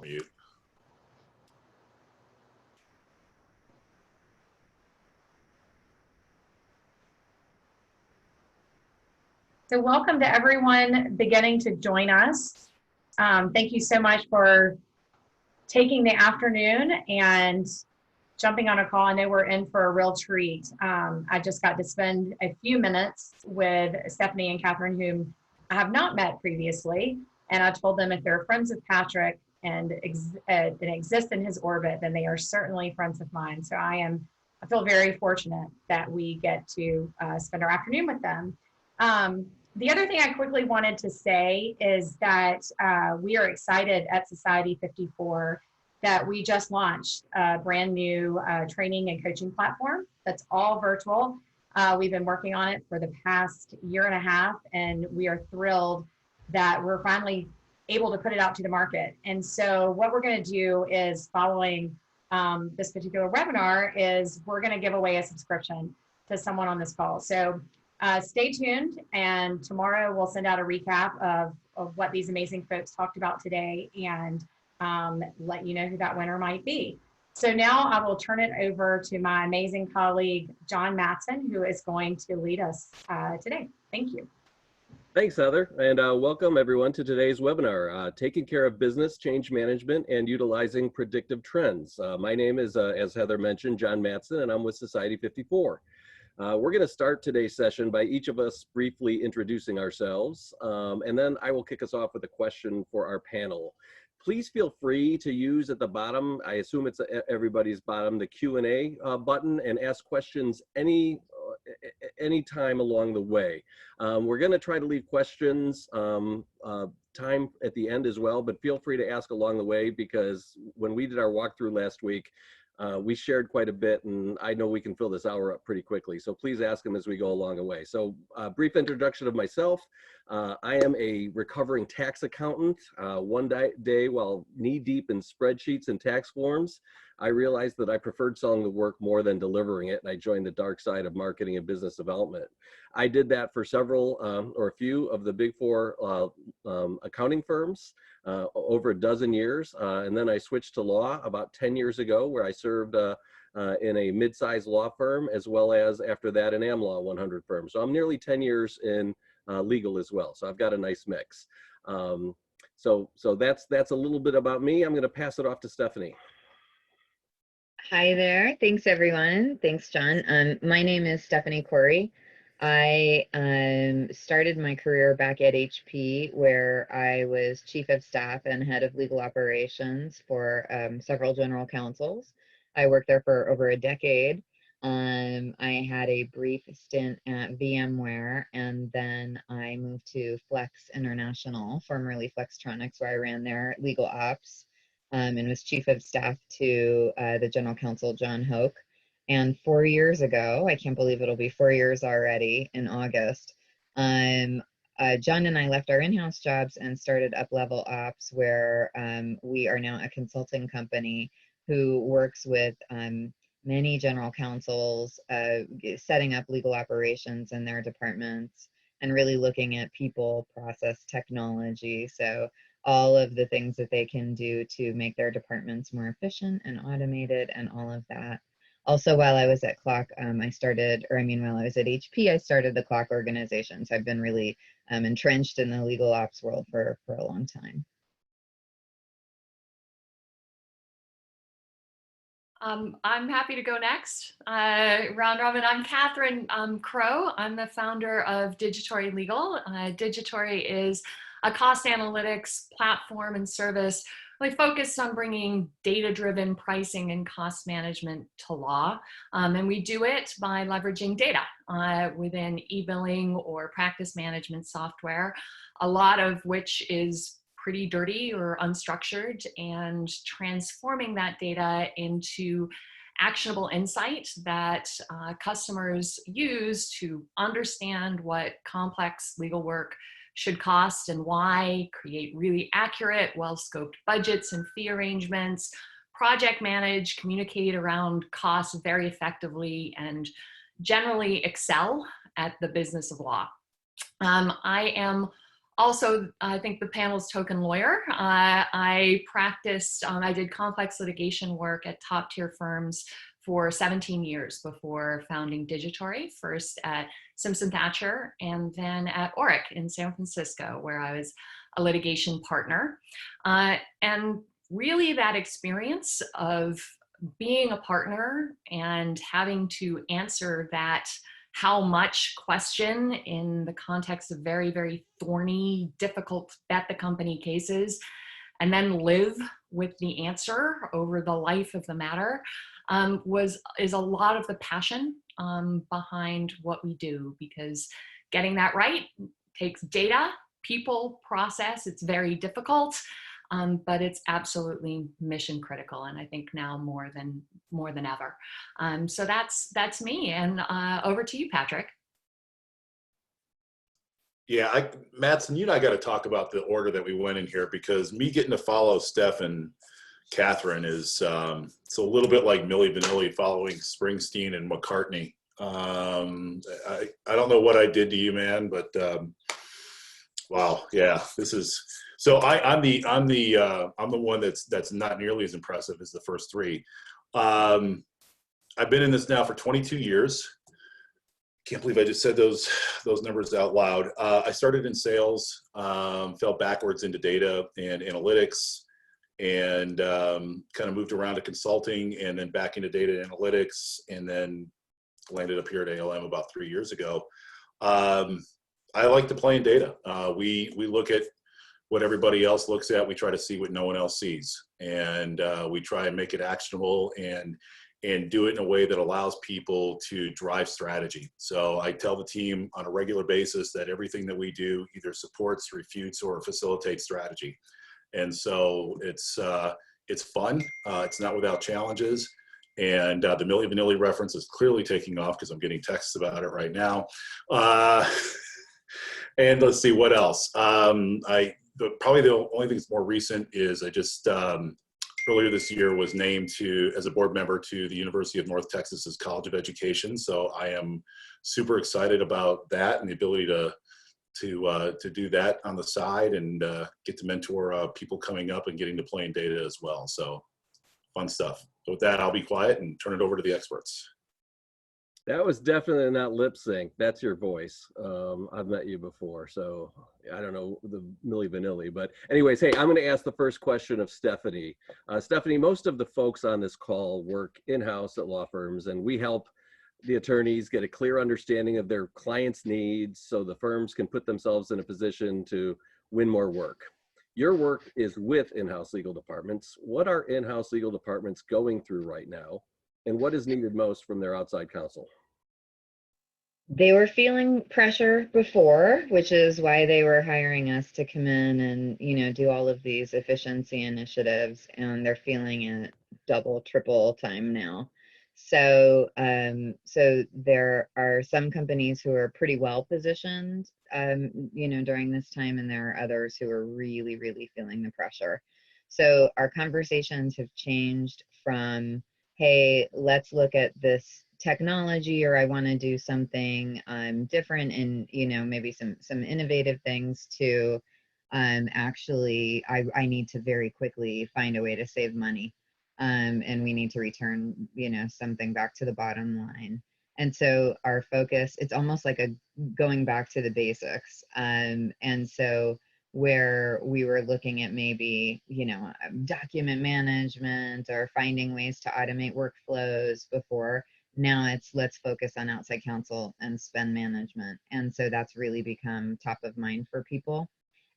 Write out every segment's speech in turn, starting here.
on mute. So welcome to everyone beginning to join us. Thank you so much for taking the afternoon and jumping on a call. I know we're in for a real treat. I just got to spend a few minutes with Stephanie and Catherine, whom I have not met previously. And I told them if they're friends of Patrick and exist in his orbit, then they are certainly friends of mine. So I feel very fortunate that we get to spend our afternoon with them. The other thing I quickly wanted to say is that we are excited at Society 54 that we just launched a brand new training and coaching platform that's all virtual. We've been working on it for the past year and a half, and we are thrilled that we're finally able to put it out to the market. And so what we're going to do is, following this particular webinar, is we're going to give away a subscription to someone on this call. So stay tuned, and tomorrow we'll send out a recap of what these amazing folks talked about today and let you know who that winner might be. So now I will turn it over to my amazing colleague, Jon Mattson, who is going to lead us today. Thank you. Thanks, Heather, and welcome everyone to today's webinar, Taking Care of Business Change Management and Utilizing Predictive Trends. My name is, as Heather mentioned, Jon Mattson, and I'm with Society 54. We're going to start today's session by each of us briefly introducing ourselves, and then I will kick us off with a question for our panel. Please feel free to use at the bottom, I assume it's everybody's bottom, the Q&A button, and ask questions any time along the way. We're going to try to leave questions time at the end as well, but feel free to ask along the way, because when we did our walkthrough last week, we shared quite a bit, and I know we can fill this hour up pretty quickly. So please ask them as we go along the way. So brief introduction of myself. I am a recovering tax accountant. One day while knee deep in spreadsheets and tax forms, I realized that I preferred selling the work more than delivering it, and I joined the dark side of marketing and business development. I did that for several or a few of the big four accounting firms over a dozen years, and then I switched to law about 10 years ago, where I served in a mid-sized law firm, as well as after that an AmLaw 100 firm. So I'm nearly 10 years in legal as well. So I've got a nice mix. So that's a little bit about me. I'm going to pass it off to Stephanie. Hi there. Thanks, everyone. Thanks, Jon. My name is Stephanie Corey. I started my career back at HP, where I was chief of staff and head of legal operations for several general counsels. I worked there for over a decade. I had a brief stint at VMware, and then I moved to Flex International, formerly Flextronics, where I ran their legal ops and was chief of staff to the general counsel, John Hoke. And 4 years ago, I can't believe it'll be 4 years already in August, John and I left our in-house jobs and started Up Level Ops, where we are now a consulting company who works with many general counsels, setting up legal operations in their departments and really looking at people, process, technology. So all of the things that they can do to make their departments more efficient and automated and all of that. Also, while I was at Clock, while I was at HP, I started the Clock organization. So I've been really entrenched in the legal ops world for a long time. I'm happy to go next. Round robin, I'm Catherine Crow. I'm the founder of Digitory Legal. Digitory is a cost analytics platform and service really focused on bringing data-driven pricing and cost management to law. And we do it by leveraging data within e-billing or practice management software, a lot of which is pretty dirty or unstructured, and transforming that data into actionable insight that customers use to understand what complex legal work should cost and why, create really accurate, well-scoped budgets and fee arrangements, project manage, communicate around costs very effectively, and generally excel at the business of law. I am also, I think the panel's token lawyer. I practiced, I did complex litigation work at top tier firms for 17 years before founding Digitory, first at Simpson Thacher and then at Oric in San Francisco, where I was a litigation partner. And really that experience of being a partner and having to answer that how much question in the context of very, very thorny, difficult bet the company cases, and then live with the answer over the life of the matter is a lot of the passion behind what we do, because getting that right takes data, people, process. It's very difficult, but it's absolutely mission critical, and I think now more than ever. So that's me, and over to you, Patrick. Yeah, Mattson, you and I got to talk about the order that we went in here, because me getting to follow Steph and Catherine is it's a little bit like Milli Vanilli following Springsteen and McCartney. I don't know what I did to you, man, but wow, yeah, this is so. I'm the one that's not nearly as impressive as the first three. I've been in this now for 22 years. Can't believe I just said those numbers out loud. I started in sales, fell backwards into data and analytics, and kind of moved around to consulting and then back into data analytics, and then landed up here at ALM about 3 years ago. I like to play in data. We look at what everybody else looks at. We try to see what no one else sees, and we try and make it actionable and do it in a way that allows people to drive strategy. So I tell the team on a regular basis that everything that we do either supports, refutes, or facilitates strategy. And so it's fun. It's not without challenges. And the Milli Vanilli reference is clearly taking off, because I'm getting texts about it right now. And let's see what else. Probably the only thing that's more recent is I just earlier this year was named as a board member to the University of North Texas's College of Education. So I am super excited about that and the ability to do that on the side and get to mentor people coming up and getting to play in data as well. So fun stuff. So with that, I'll be quiet and turn it over to the experts. That was definitely not lip sync. That's your voice. I've met you before, so I don't know the Milli Vanilli, but anyways, hey, I'm going to ask the first question of Stephanie. Stephanie, most of the folks on this call work in-house at law firms, and we help the attorneys get a clear understanding of their clients' needs so the firms can put themselves in a position to win more work. Your work is with in-house legal departments. What are in-house legal departments going through right now? And what is needed most from their outside counsel? They were feeling pressure before, which is why they were hiring us to come in and, do all of these efficiency initiatives, and they're feeling it double, triple time now. So, so there are some companies who are pretty well positioned, during this time, and there are others who are really, really feeling the pressure. So our conversations have changed from, hey, let's look at this technology, or I want to do something different and maybe some innovative things, to actually I need to very quickly find a way to save money, and we need to return something back to the bottom line. And so our focus, it's almost like a going back to the basics, and so where we were looking at maybe document management or finding ways to automate workflows before, now it's let's focus on outside counsel and spend management. And so that's really become top of mind for people,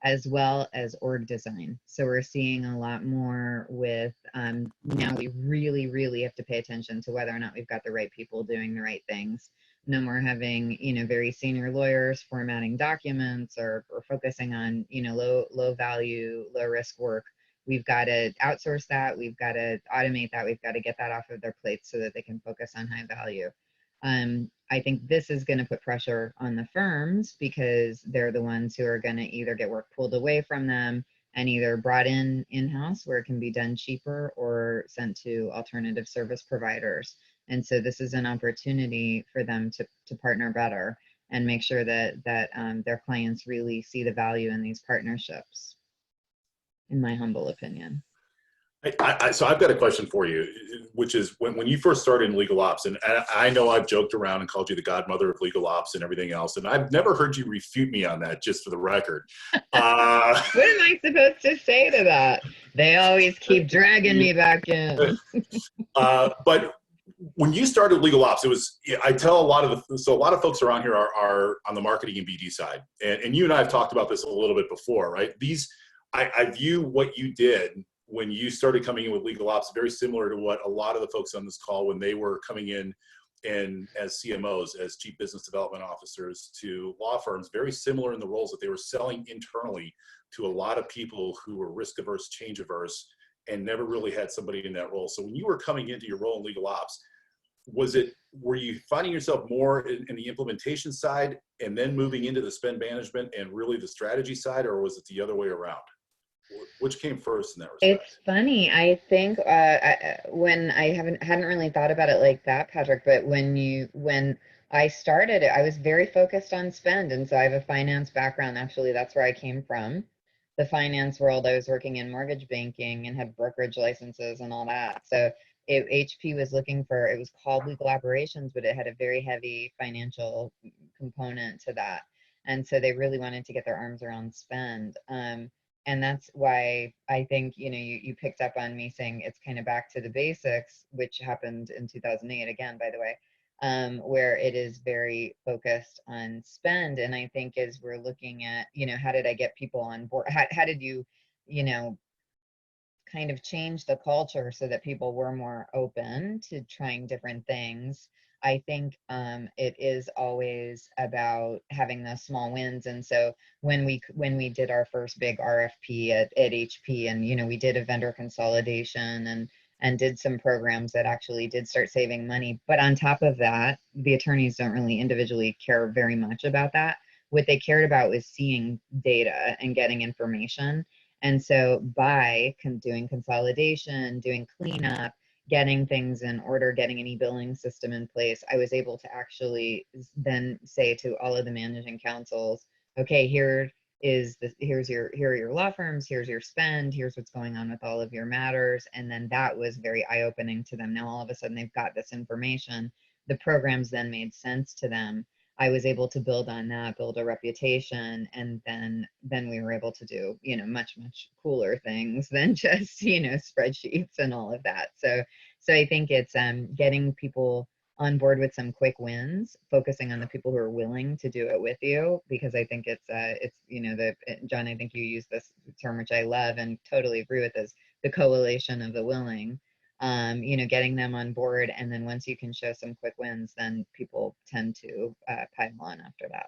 as well as org design. So we're seeing a lot more with now we really, really have to pay attention to whether or not we've got the right people doing the right things. No more having very senior lawyers formatting documents or focusing on low value, low risk work. We've got to outsource that. We've got to automate that. We've got to get that off of their plates so that they can focus on high value. I think this is going to put pressure on the firms, because they're the ones who are going to either get work pulled away from them and either brought in-house where it can be done cheaper, or sent to alternative service providers. And so this is an opportunity for them to partner better and make sure that their clients really see the value in these partnerships, in my humble opinion. So I've got a question for you, which is when you first started in legal ops, and I know I've joked around and called you the godmother of legal ops and everything else, and I've never heard you refute me on that, just for the record. What am I supposed to say to that? They always keep dragging me back in. But when you started legal ops, it was, I tell a lot of folks around here are on the marketing and BD side, and you and I have talked about this a little bit before, right? I view what you did when you started coming in with legal ops very similar to what a lot of the folks on this call, when they were coming in and as CMOs, as chief business development officers to law firms, very similar in the roles that they were selling internally to a lot of people who were risk averse, change averse, and never really had somebody in that role. So when you were coming into your role in legal ops, were you finding yourself more in the implementation side and then moving into the spend management and really the strategy side, or was it the other way around? Which came first in that respect? It's funny. I think when I hadn't really thought about it like that, Patrick, but when I started it, I was very focused on spend. And so I have a finance background. Actually, that's where I came from. The finance world. I was working in mortgage banking and had brokerage licenses and all that. So HP was looking for, it was called legal operations, but it had a very heavy financial component to that. And so they really wanted to get their arms around spend. And that's why I think, you picked up on me saying it's kind of back to the basics, which happened in 2008 again, by the way, where it is very focused on spend. And I think as we're looking at, how did I get people on board? How did you, kind of change the culture so that people were more open to trying different things? I think it is always about having those small wins. And so when we did our first big RFP at HP, and we did a vendor consolidation and did some programs that actually did start saving money. But on top of that, the attorneys don't really individually care very much about that. What they cared about was seeing data and getting information. And so by doing consolidation, doing cleanup, getting things in order, getting an e-billing system in place, I was able to actually then say to all of the managing counsels, okay, here are your law firms, here's your spend, here's what's going on with all of your matters. And then that was very eye-opening to them. Now all of a sudden they've got this information. The programs then made sense to them. I was able to build on that, build a reputation, and then we were able to do, much cooler things than just, spreadsheets and all of that. So I think it's getting people on board with some quick wins, focusing on the people who are willing to do it with you, because I think it's John, I think you use this term, which I love and totally agree with, is the coalition of the willing. Getting them on board. And then once you can show some quick wins, then people tend to pile on after that.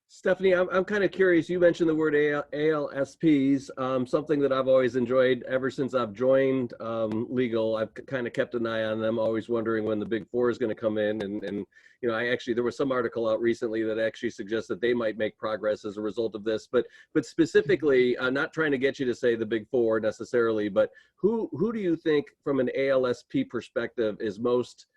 Stephanie, I'm kind of curious. You mentioned the word ALSPs, something that I've always enjoyed ever since I've joined legal. I've kind of kept an eye on them, always wondering when the Big Four is going to come in. And there was some article out recently that actually suggests that they might make progress as a result of this. But specifically, not trying to get you to say the Big Four necessarily, but who do you think from an ALSP perspective is most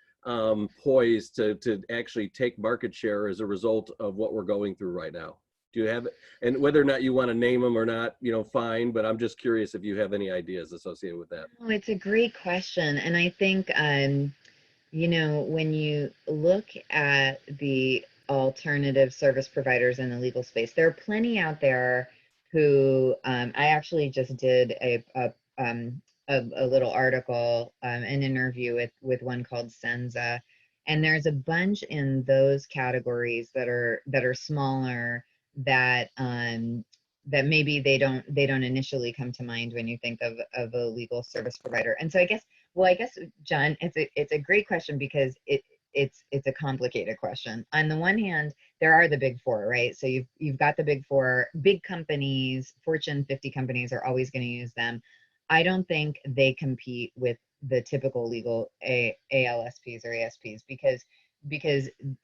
poised to actually take market share as a result of what we're going through right now? Do you have, and whether or not you want to name them or not, fine, but I'm just curious if you have any ideas associated with that. Oh, it's a great question. And I think, when you look at the alternative service providers in the legal space, there are plenty out there who, I actually just did a little article, an interview with one called Senza, and there's a bunch in those categories that are smaller, that maybe they don't initially come to mind when you think of a legal service provider. And so I guess John, it's a great question, because it's a complicated question. On the one hand, there are the Big Four, right? So you've got the Big Four. Big companies, Fortune 50 companies, are always going to use them. I don't think they compete with the typical legal ALSPs or ASPs, because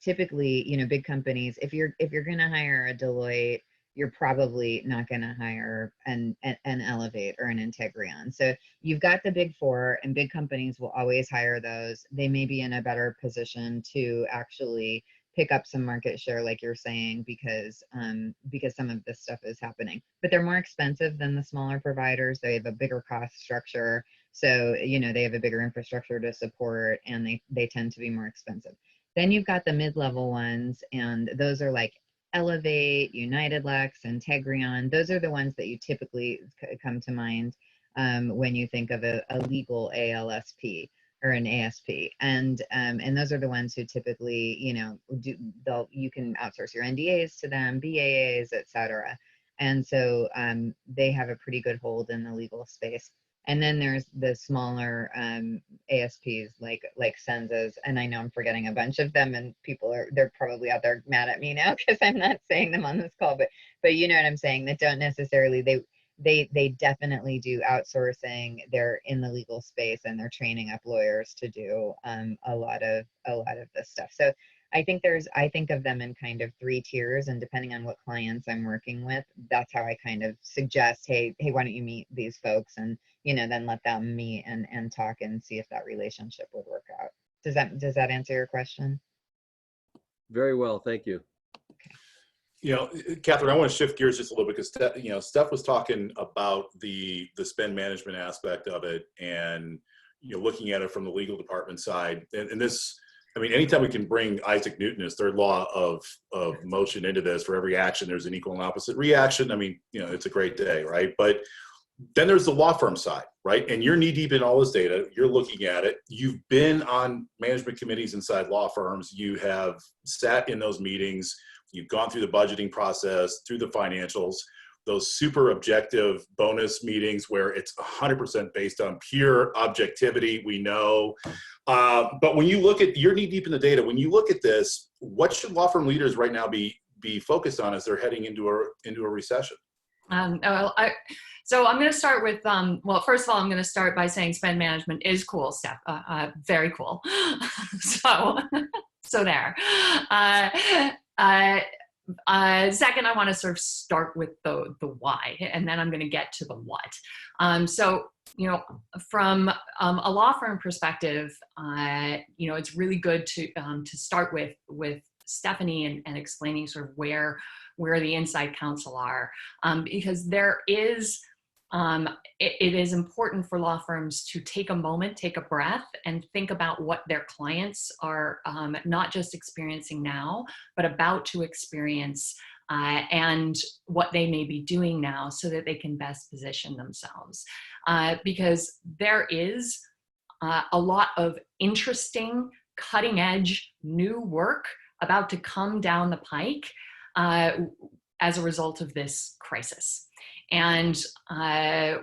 typically, big companies, if you're going to hire a Deloitte, you're probably not going to hire an Elevate or an Integrion. So you've got the Big Four, and big companies will always hire those. They may be in a better position to actually pick up some market share, like you're saying, because some of this stuff is happening. But they're more expensive than the smaller providers. They have a bigger cost structure. So, they have a bigger infrastructure to support, and they tend to be more expensive. Then you've got the mid-level ones, and those are like Elevate, United Lex, Integrion. Those are the ones that you typically come to mind when you think of a legal ALSP or an ASP, and those are the ones who typically, you can outsource your NDAs to them, BAAs, etc. And so they have a pretty good hold in the legal space. And then there's the smaller ASPs like Senzas, and I know I'm forgetting a bunch of them, and they're probably out there mad at me now because I'm not saying them on this call, but you know what I'm saying, that don't necessarily, they definitely do outsourcing. They're in the legal space, and they're training up lawyers to do a lot of this stuff. So I think of them in kind of 3 tiers, and depending on what clients I'm working with, that's how I kind of suggest, hey, why don't you meet these folks, and then let them meet and talk and see if that relationship would work out. Does that answer your question? Very well, thank you. Catherine, I want to shift gears just a little bit, because Steph was talking about the spend management aspect of it, and looking at it from the legal department side, and this. I mean, anytime we can bring Isaac Newton's third law of motion into this, for every action, there's an equal and opposite reaction. I mean, it's a great day, right? But then there's the law firm side, right? And you're knee deep in all this data. You're looking at it. You've been on management committees inside law firms. You have sat in those meetings. You've gone through the budgeting process, through the financials, those super objective bonus meetings where it's 100% based on pure objectivity. We know. But when you look at, you're knee deep in the data, when you look at this, what should law firm leaders right now be focused on as they're heading into a recession? So I'm going to start with, well, first of all, I'm going to start by saying spend management is cool, Steph. Very cool. So there. Second, I want to sort of start with the why, and then I'm going to get to the what. So, from a law firm perspective, it's really good to start with Stephanie and explaining sort of where the inside counsel are, because there is. It is important for law firms to take a moment, take a breath, and think about what their clients are not just experiencing now, but about to experience, and what they may be doing now, so that they can best position themselves. Because there is a lot of interesting, cutting edge, new work about to come down the pike as a result of this crisis. And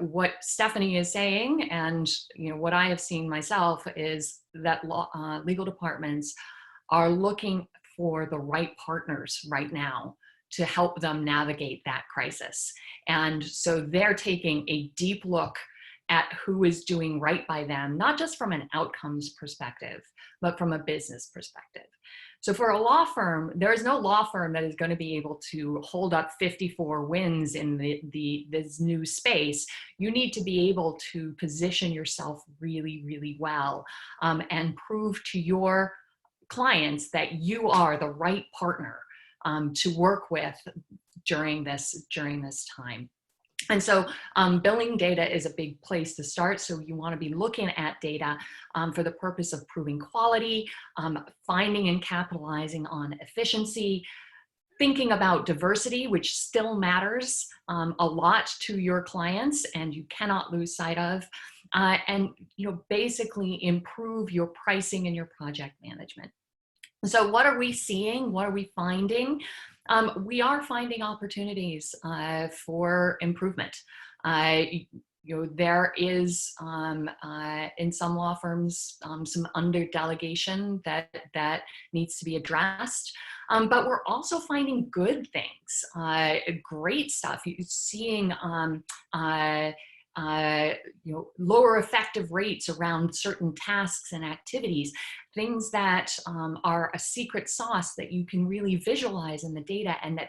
what Stephanie is saying, and what I have seen myself, is that legal departments are looking for the right partners right now to help them navigate that crisis. And so they're taking a deep look at who is doing right by them, not just from an outcomes perspective, but from a business perspective. So for a law firm, there is no law firm that is going to be able to hold up 54 wins in this new space. You need to be able to position yourself really, really well, and prove to your clients that you are the right partner to work with during this time. And so billing data is a big place to start. So you want to be looking at data for the purpose of proving quality, finding and capitalizing on efficiency, thinking about diversity, which still matters a lot to your clients and you cannot lose sight of, and basically improve your pricing and your project management. So what are we seeing? What are we finding? We are finding opportunities for improvement. There is in some law firms some under-delegation that needs to be addressed, but we're also finding good things, great stuff. You're seeing lower effective rates around certain tasks and activities, things that are a secret sauce that you can really visualize in the data, and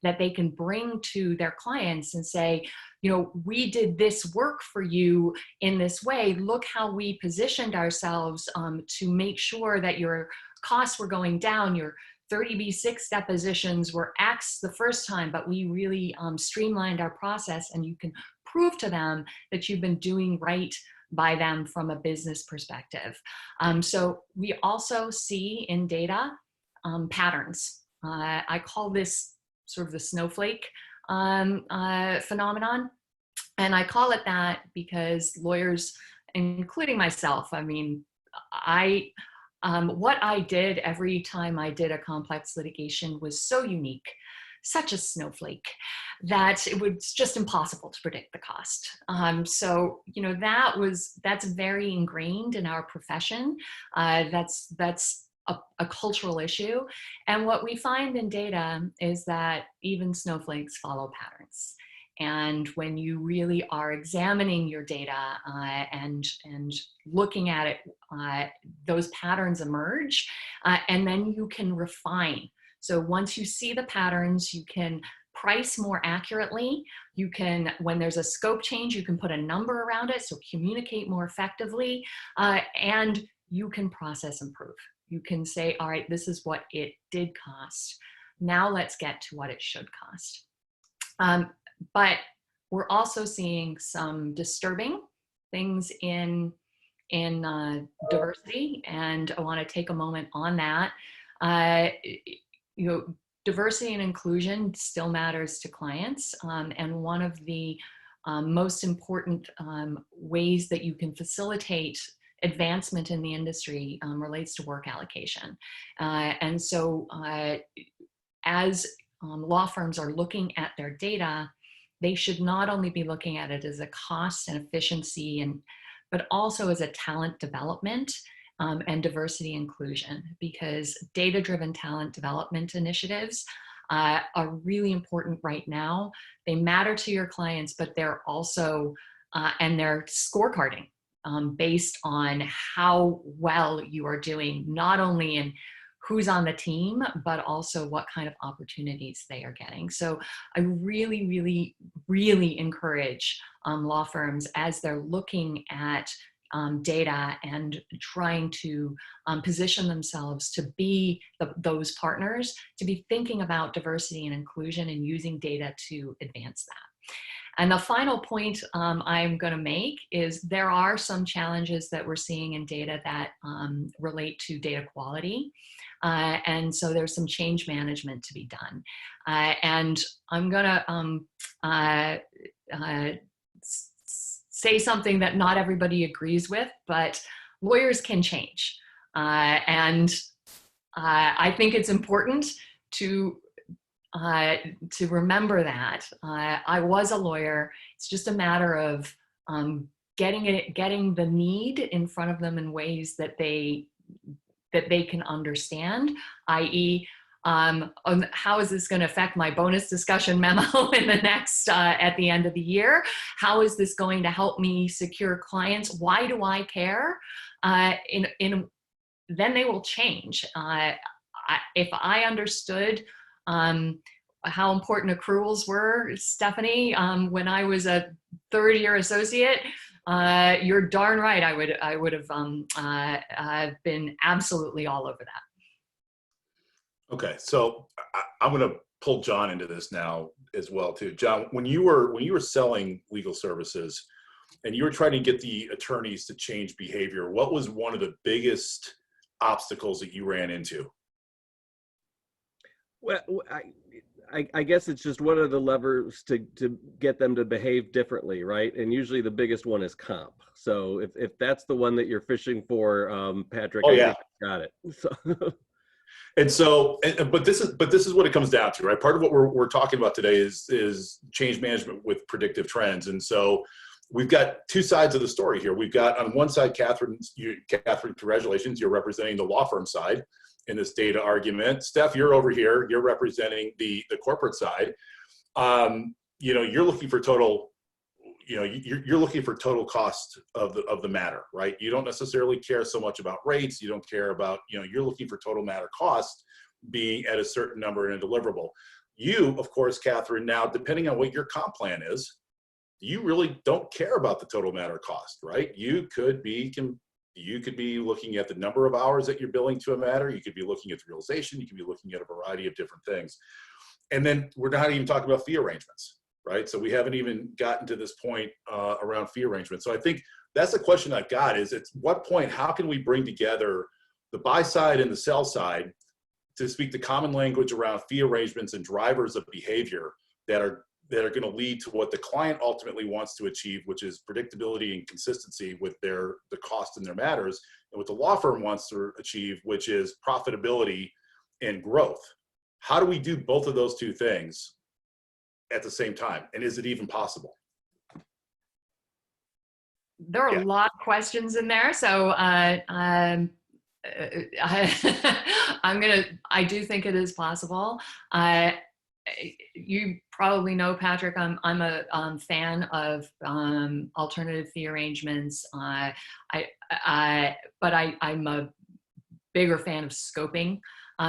that they can bring to their clients and say, we did this work for you in this way. Look how we positioned ourselves to make sure that your costs were going down, your 30B6 depositions were X the first time, but we really streamlined our process, and you can prove to them that you've been doing right by them from a business perspective. So we also see in data patterns. I call this sort of the snowflake phenomenon. And I call it that because lawyers, including myself, I mean, what I did every time I did a complex litigation was so unique, such a snowflake, that it was just impossible to predict the cost. So, you know, that's very ingrained in our profession. That's a cultural issue. And what we find in data is that even snowflakes follow patterns. And when you really are examining your data and looking at it, those patterns emerge, and then you can refine. So once you see the patterns, you can price more accurately. You can, when there's a scope change, you can put a number around it, so communicate more effectively, and you can process improve. You can say, all right, this is what it did cost. Now let's get to what it should cost. But we're also seeing some disturbing things in diversity, and I want to take a moment on that. You know, diversity and inclusion still matters to clients, and one of the most important ways that you can facilitate advancement in the industry relates to work allocation. And so as law firms are looking at their data, they should not only be looking at it as a cost and efficiency, but also as a talent development and diversity inclusion, because data-driven talent development initiatives are really important right now. They matter to your clients, but they're also, and they're scorecarding based on how well you are doing, not only in who's on the team, but also what kind of opportunities they are getting. So I really, really, really encourage law firms, as they're looking at data and trying to position themselves to be those partners, to be thinking about diversity and inclusion and using data to advance that. And the final point I'm going to make is there are some challenges that we're seeing in data that relate to data quality. And so there's some change management to be done. And I'm going to say something that not everybody agrees with, but lawyers can change. And I think it's important to remember that. I was a lawyer. It's just a matter of getting the need in front of them in ways that they can understand, i.e., how is this going to affect my bonus discussion memo in the next at the end of the year? How is this going to help me secure clients? Why do I care? Then they will change. If I understood how important accruals were, Stephanie, when I was a third-year associate, you're darn right. I would have been absolutely all over that. Okay, so I'm going to pull Jon into this now as well too. Jon, when you were selling legal services and you were trying to get the attorneys to change behavior, what was one of the biggest obstacles that you ran into? Well, I guess it's just what are the levers to get them to behave differently, right? And usually the biggest one is comp. So if that's the one that you're fishing for, Patrick, oh, I yeah. think you got it. So. But this is what it comes down to, right? Part of what we're talking about today is change management with predictive trends. And so we've got two sides of the story here. We've got on one side, Catherine, congratulations, you're representing the law firm side in this data argument. Steph, you're over here, you're representing the corporate side. You're looking for total, you're looking for total cost of the matter, right? You don't necessarily care so much about rates. You don't care about, you're looking for total matter cost being at a certain number in a deliverable. You, of course, Catherine, now, depending on what your comp plan is, you really don't care about the total matter cost, right? You could be You could be looking at the number of hours that you're billing to a matter. You could be looking at the realization. You could be looking at a variety of different things. And then we're not even talking about fee arrangements, right? So we haven't even gotten to this point around fee arrangements. So I think that's the question I've got is at what point, how can we bring together the buy side and the sell side to speak the common language around fee arrangements and drivers of behavior that are going to lead to what the client ultimately wants to achieve, which is predictability and consistency with the cost in their matters, and what the law firm wants to achieve, which is profitability and growth. How do we do both of those two things at the same time? And is it even possible? There are a lot of questions in there. So I do think it is possible. You probably know, Patrick, I'm a fan of alternative fee arrangements. But I'm a bigger fan of scoping.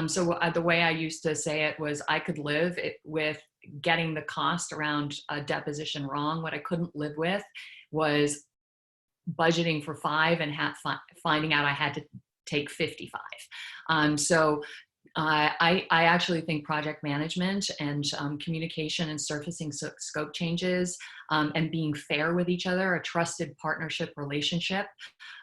So the way I used to say it was I could live with getting the cost around a deposition wrong. What I couldn't live with was budgeting for 5 and finding out I had to take 55. So I actually think project management and communication and surfacing scope changes and being fair with each other, a trusted partnership relationship,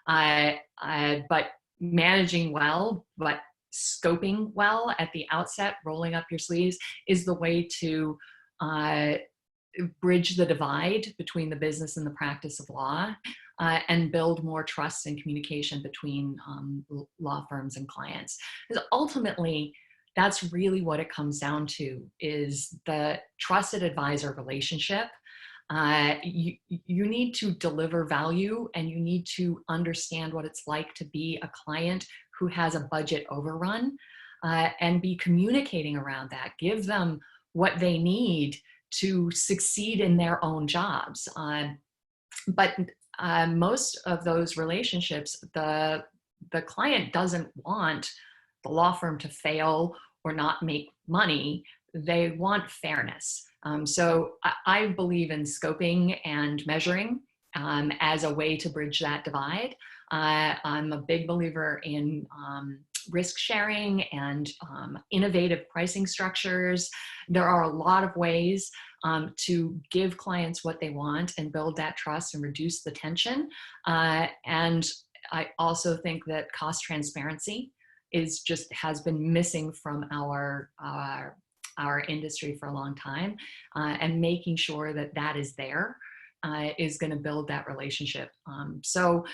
but managing well, but scoping well at the outset, rolling up your sleeves is the way to bridge the divide between the business and the practice of law and build more trust and communication between law firms and clients. Because ultimately, that's really what it comes down to is the trusted advisor relationship. You need to deliver value and you need to understand what it's like to be a client who has a budget overrun and be communicating around that. Give them what they need to succeed in their own jobs. But most of those relationships, the client doesn't want the law firm to fail or not make money. They want fairness. So I believe in scoping and measuring as a way to bridge that divide. I'm a big believer in risk sharing and innovative pricing structures. There are a lot of ways to give clients what they want and build that trust and reduce the tension. And I also think that cost transparency has been missing from our industry for a long time, and making sure that is there is going to build that relationship. So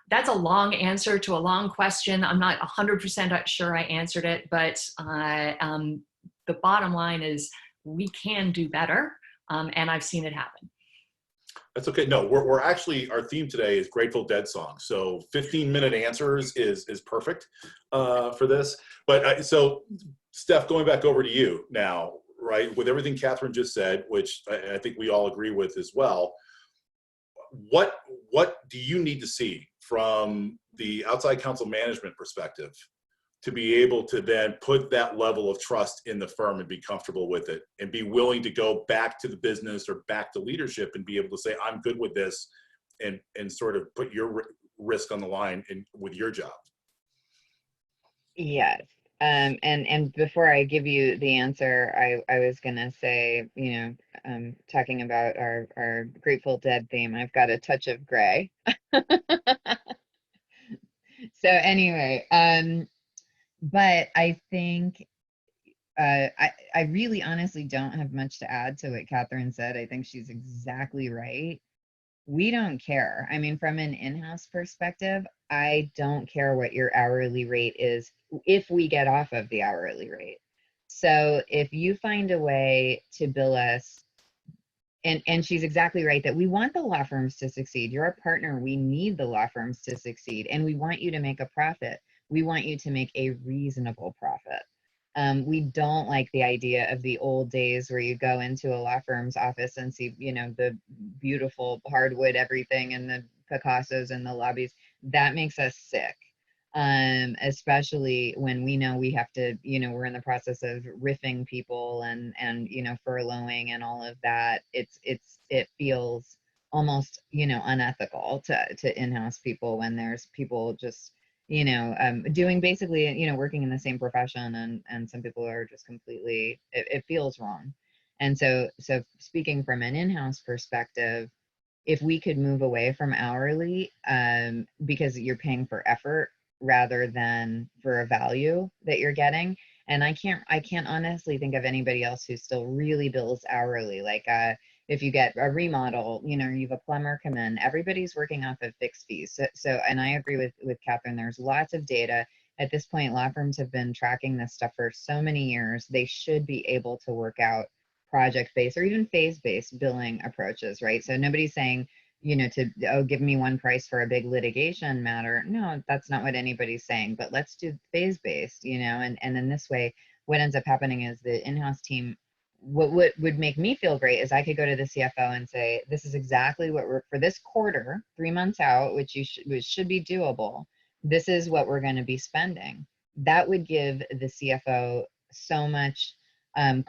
that's a long answer to a long question. I'm not 100% sure I answered it, but the bottom line is we can do better, and I've seen it happen. That's okay. No, we're actually, our theme today is Grateful Dead song. So 15-minute answers is perfect for this. But so Steph, going back over to you now, right? With everything Catherine just said, which I think we all agree with as well, what do you need to see from the outside counsel management perspective to be able to then put that level of trust in the firm and be comfortable with it and be willing to go back to the business or back to leadership and be able to say, I'm good with this and sort of put your risk on the line with your job? Yes. And before I give you the answer, I was gonna say, talking about our Grateful Dead theme, I've got a touch of gray. So anyway, but I think I really honestly don't have much to add to what Catherine said. I think she's exactly right. We don't care. I mean, from an in-house perspective, I don't care what your hourly rate is if we get off of the hourly rate. So if you find a way to bill us, and she's exactly right that we want the law firms to succeed. You're a partner. We need the law firms to succeed, and we want you to make a profit. We want you to make a reasonable profit. We don't like the idea of the old days where you go into a law firm's office and see, the beautiful hardwood, everything, and the Picassos and the lobbies. That makes us sick. Especially when we know we have to, we're in the process of riffing people and furloughing and all of that. It feels almost, unethical to in-house people when there's people just, doing basically, working in the same profession, and some people are just completely, it feels wrong. And so speaking from an in-house perspective, if we could move away from hourly, because you're paying for effort rather than for a value that you're getting. And I can't honestly think of anybody else who still really bills hourly. Like, if you get a remodel, you have a plumber come in, everybody's working off of fixed fees. So and I agree with Catherine, there's lots of data. At this point, law firms have been tracking this stuff for so many years. They should be able to work out project-based or even phase-based billing approaches, right? So nobody's saying, give me one price for a big litigation matter. No, that's not what anybody's saying, but let's do phase-based, and then this way, what ends up happening is the in-house team, what would make me feel great is I could go to the CFO and say, this is exactly what we're, for this quarter, 3 months out, which should be doable. This is what we're going to be spending. That would give the CFO so much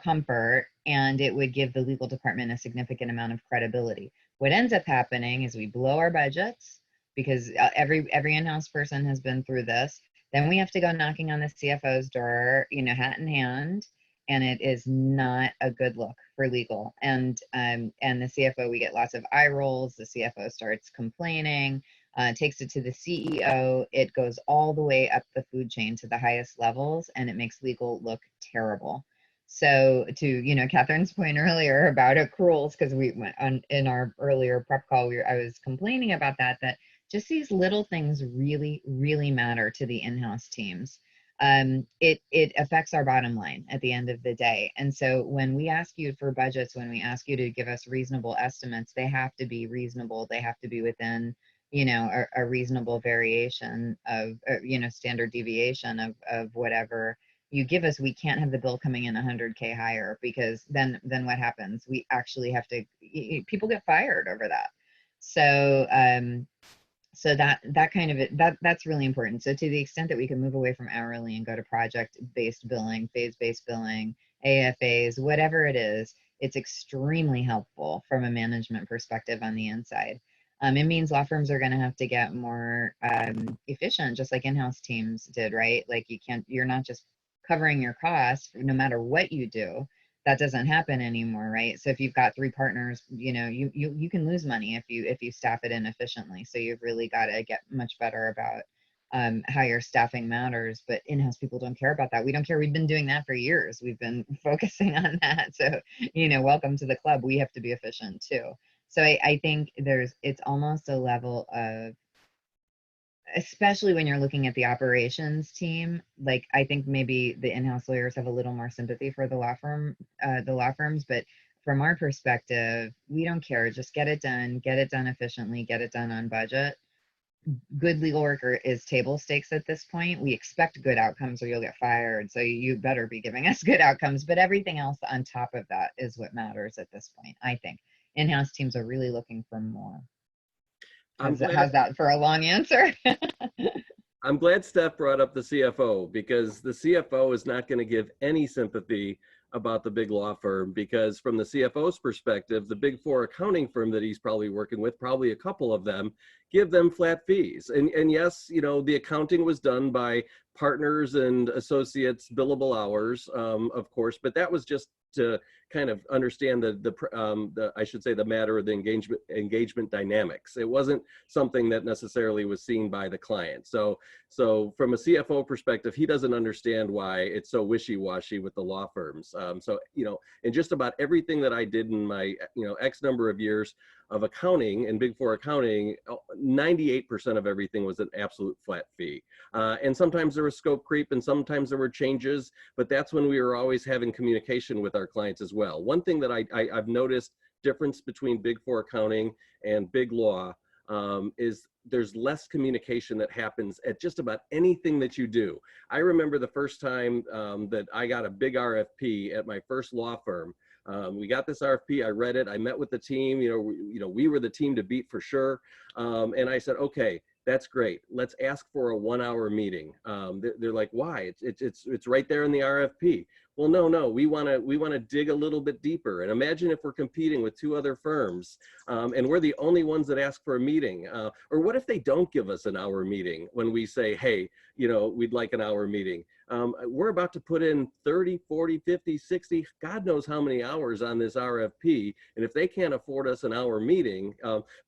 comfort, and it would give the legal department a significant amount of credibility. What ends up happening is we blow our budgets because every in-house person has been through this. Then we have to go knocking on the CFO's door, hat in hand, and it is not a good look for legal. And the CFO, we get lots of eye rolls. The CFO starts complaining, takes it to the CEO. It goes all the way up the food chain to the highest levels, and it makes legal look terrible. So to, Catherine's point earlier about accruals, because we went on in our earlier prep call, I was complaining about that just these little things really, really matter to the in-house teams. It affects our bottom line at the end of the day. And so when we ask you for budgets, when we ask you to give us reasonable estimates, they have to be reasonable. They have to be within, a reasonable variation of, standard deviation of whatever you give us. We can't have the bill coming in 100K higher, because then what happens? We actually have to, people get fired over that. So so that kind of it, that's really important. So to the extent that we can move away from hourly and go to project-based billing, phase-based billing, AFAs, whatever it is, it's extremely helpful from a management perspective on the inside. It means law firms are going to have to get more efficient, just like in-house teams did, right? Like you're not just covering your costs no matter what you do. That doesn't happen anymore, right? So if you've got 3 partners, you can lose money if you staff it inefficiently. So you've really got to get much better about how your staffing matters. But in-house people don't care about that. We don't care. We've been doing that for years. We've been focusing on that. So welcome to the club. We have to be efficient too. So I think it's almost a level of, especially when you're looking at the operations team, like I think maybe the in-house lawyers have a little more sympathy for the law firms, but from our perspective, we don't care. Just get it done efficiently, get it done on budget. Good legal work is table stakes at this point. We expect good outcomes or you'll get fired. So you better be giving us good outcomes, but everything else on top of that is what matters at this point. I think in-house teams are really looking for more. How's that for a long answer? I'm glad Steph brought up the CFO, because the CFO is not going to give any sympathy about the big law firm, because from the CFO's perspective, the big 4 accounting firm that he's probably working with, probably a couple of them, give them flat fees. And yes, the accounting was done by partners and associates billable hours, of course, but that was just to kind of understand the I should say the matter of the engagement dynamics. It wasn't something that necessarily was seen by the client. So from a CFO perspective, he doesn't understand why it's so wishy-washy with the law firms. So in just about everything that I did in my X number of years of accounting and Big 4 accounting, 98% of everything was an absolute flat fee. And sometimes there was scope creep and sometimes there were changes, but that's when we were always having communication with our clients as well. One thing that I've noticed difference between Big 4 accounting and big law is there's less communication that happens at just about anything that you do. I remember the first time that I got a big RFP at my first law firm. We got this RFP, I read it, I met with the team, we were the team to beat for sure. And I said, okay, That's great. Let's ask for a 1-hour meeting. They're like, why? It's right there in the RFP. Well, no, we want to dig a little bit deeper. And imagine if we're competing with 2 other firms, and we're the only ones that ask for a meeting. Or what if they don't give us an hour meeting when we say, hey, we'd like an hour meeting? We're about to put in 30, 40, 50, 60, God knows how many hours on this RFP. And if they can't afford us an hour meeting,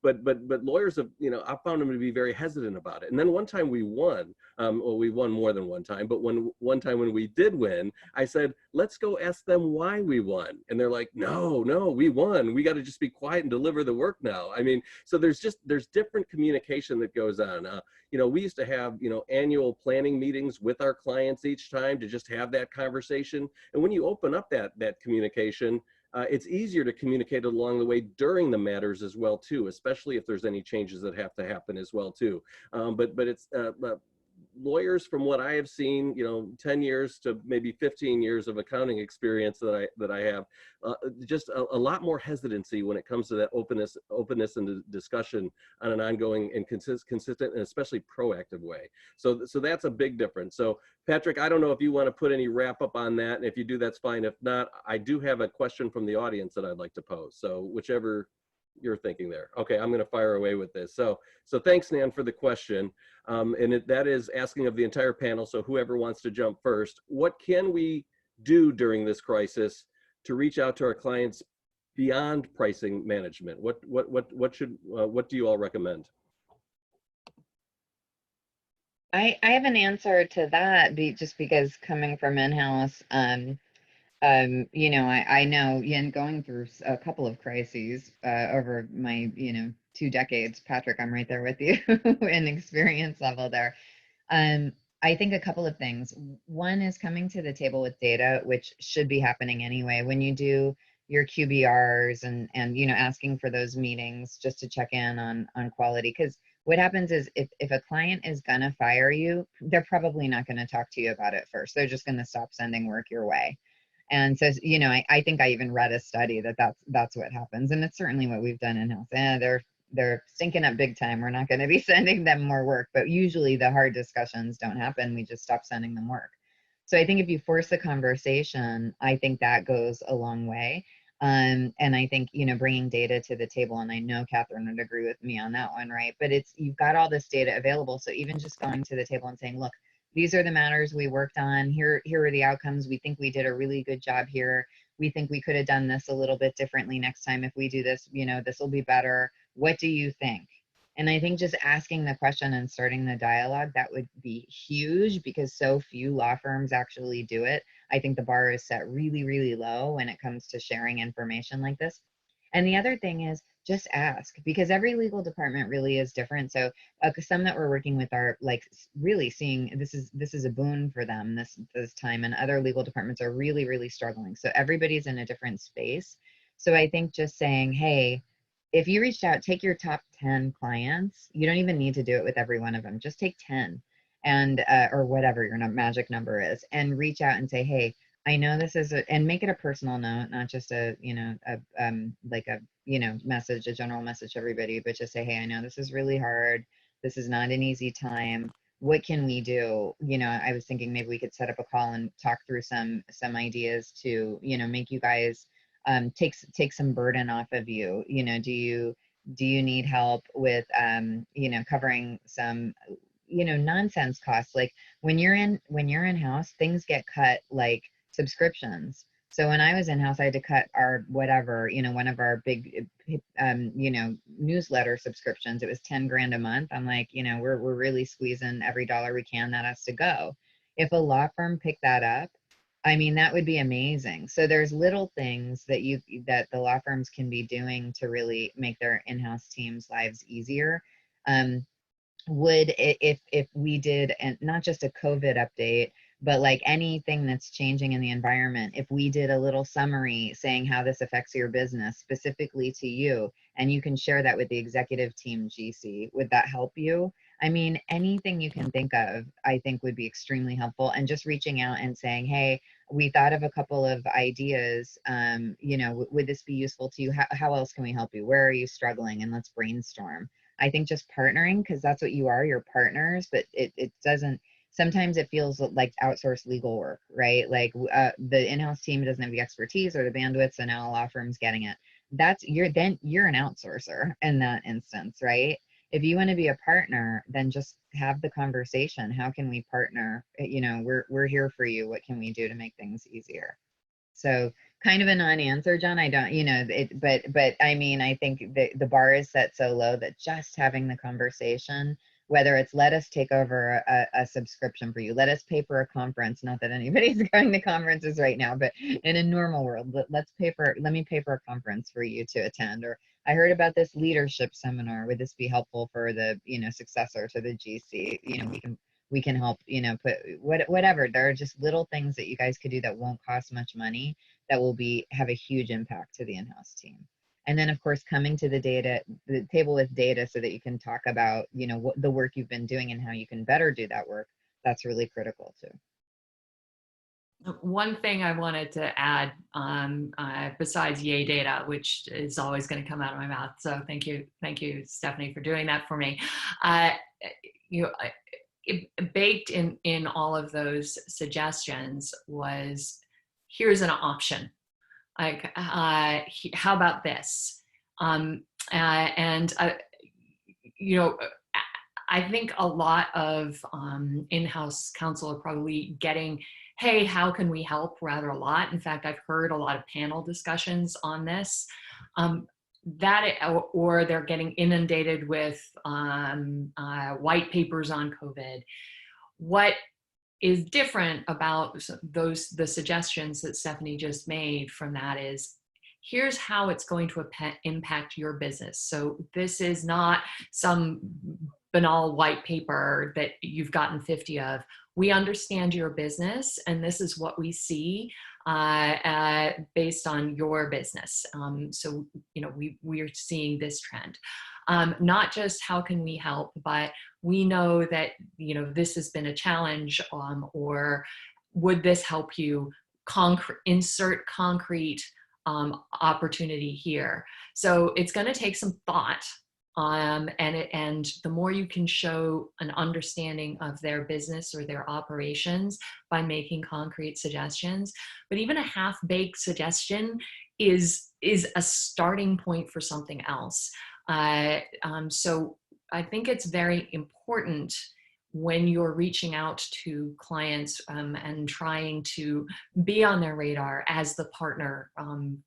but lawyers have, I found them to be very hesitant about it. And then one time we won, well, we won more than one time, but one time when we did win, I said, let's go ask them why we won. And they're like, no, we won. We got to just be quiet and deliver the work now. I mean, so there's different communication that goes on. We used to have, annual planning meetings with our clients each time to just have that conversation. And when you open up that communication, it's easier to communicate along the way during the matters as well too, especially if there's any changes that have to happen as well too. But it's lawyers, from what I have seen, 10 years to maybe 15 years of accounting experience that I have, just a lot more hesitancy when it comes to that openness and discussion on an ongoing and consistent and especially proactive way. So that's a big difference. So Patrick, I don't know if you want to put any wrap up on that, and if you do, that's fine. If not, I do have a question from the audience that I'd like to pose. So whichever you're thinking there. Okay, I'm going to fire away with this. So thanks, Nan, for the question. That is asking of the entire panel. So whoever wants to jump first, what can we do during this crisis to reach out to our clients beyond pricing management? What do you all recommend? I have an answer to that, just because coming from in-house, I know, and going through a couple of crises over my, 2 decades, Patrick, I'm right there with you in experience level there. I think a couple of things. One is coming to the table with data, which should be happening anyway. When you do your QBRs and asking for those meetings just to check in on quality, because what happens is if a client is gonna fire you, they're probably not gonna talk to you about it first. They're just gonna stop sending work your way. And so, I think I even read a study that's what happens. And it's certainly what we've done in-house. They're stinking up big time. We're not going to be sending them more work, but usually the hard discussions don't happen. We just stop sending them work. So I think if you force the conversation, I think that goes a long way. And I think, bringing data to the table, and I know Catherine would agree with me on that one, right? But you've got all this data available. So even just going to the table and saying, look, these are the matters we worked on. Here are the outcomes. We think we did a really good job here. We think we could have done this a little bit differently next time. If we do this, this will be better. What do you think? And I think just asking the question and starting the dialogue, that would be huge, because so few law firms actually do it. I think the bar is set really, really low when it comes to sharing information like this. And the other thing is just ask, because every legal department really is different. So some that we're working with are like really seeing this is a boon for them this time, and other legal departments are really, really struggling. So everybody's in a different space. So I think just saying, hey, if you reached out, take your top 10 clients. You don't even need to do it with every one of them. Just take 10 and or whatever your magic number is, and reach out and say, hey, I know this is and make it a personal note, not just a message, a general message to everybody, but just say, hey, I know this is really hard. This is not an easy time. What can we do? I was thinking maybe we could set up a call and talk through some ideas to, make you guys take some burden off of you. Do you need help with covering some nonsense costs? Like when you're in house, things get cut, like subscriptions. So when I was in house, I had to cut our whatever, one of our big newsletter subscriptions. It was 10 grand a month. I'm like, we're really squeezing every dollar we can. That has to go. If a law firm picked that up, I mean, that would be amazing. So there's little things that the law firms can be doing to really make their in-house teams' lives easier. If we did, and not just a COVID update, but like anything that's changing in the environment, if we did a little summary saying how this affects your business specifically to you, and you can share that with the executive team, GC, would that help you? I mean, anything you can think of, I think would be extremely helpful. And just reaching out and saying, hey, we thought of a couple of ideas, would this be useful to you? How else can we help you? Where are you struggling? And let's brainstorm. I think just partnering, because that's what you are, you're partners, but it doesn't, sometimes it feels like outsourced legal work, right? Like the in-house team doesn't have the expertise or the bandwidth, so now a law firm's getting it. You're an outsourcer in that instance, right? If you want to be a partner, then just have the conversation. How can we partner? You know, we're here for you. What can we do to make things easier? So kind of a non-answer, John. I don't, you know, but I mean, I think the bar is set so low that just having the conversation, whether it's let us take over a subscription for you, let us pay for a conference, not that anybody's going to conferences right now, but in a normal world, let me pay for a conference for you to attend. Or I heard about this leadership seminar. Would this be helpful for the, you know, successor to the GC? You know, we can help, you know, put whatever. There are just little things that you guys could do that won't cost much money that will have a huge impact to the in-house team. And then of course, coming to the table with data so that you can talk about, you know, what the work you've been doing and how you can better do that work. That's really critical too. One thing I wanted to add, besides yay data, which is always going to come out of my mouth. So thank you, Stephanie, for doing that for me. Baked in all of those suggestions was, here's an option. Like, how about this? You know, I think a lot of in-house counsel are probably getting, hey, how can we help, rather a lot. In fact, I've heard a lot of panel discussions on this. Or they're getting inundated with white papers on COVID. What is different about the suggestions that Stephanie just made from that is, here's how it's going to impact your business. So this is not some banal white paper that you've gotten 50 of. We understand your business, and this is what we see based on your business. So, you know, we're seeing this trend. Not just how can we help, but we know that, you know, this has been a challenge, or would this help you insert concrete opportunity here. So it's going to take some thought, and the more you can show an understanding of their business or their operations by making concrete suggestions. But even a half-baked suggestion is a starting point for something else. So I think it's very important when you're reaching out to clients and trying to be on their radar as the partner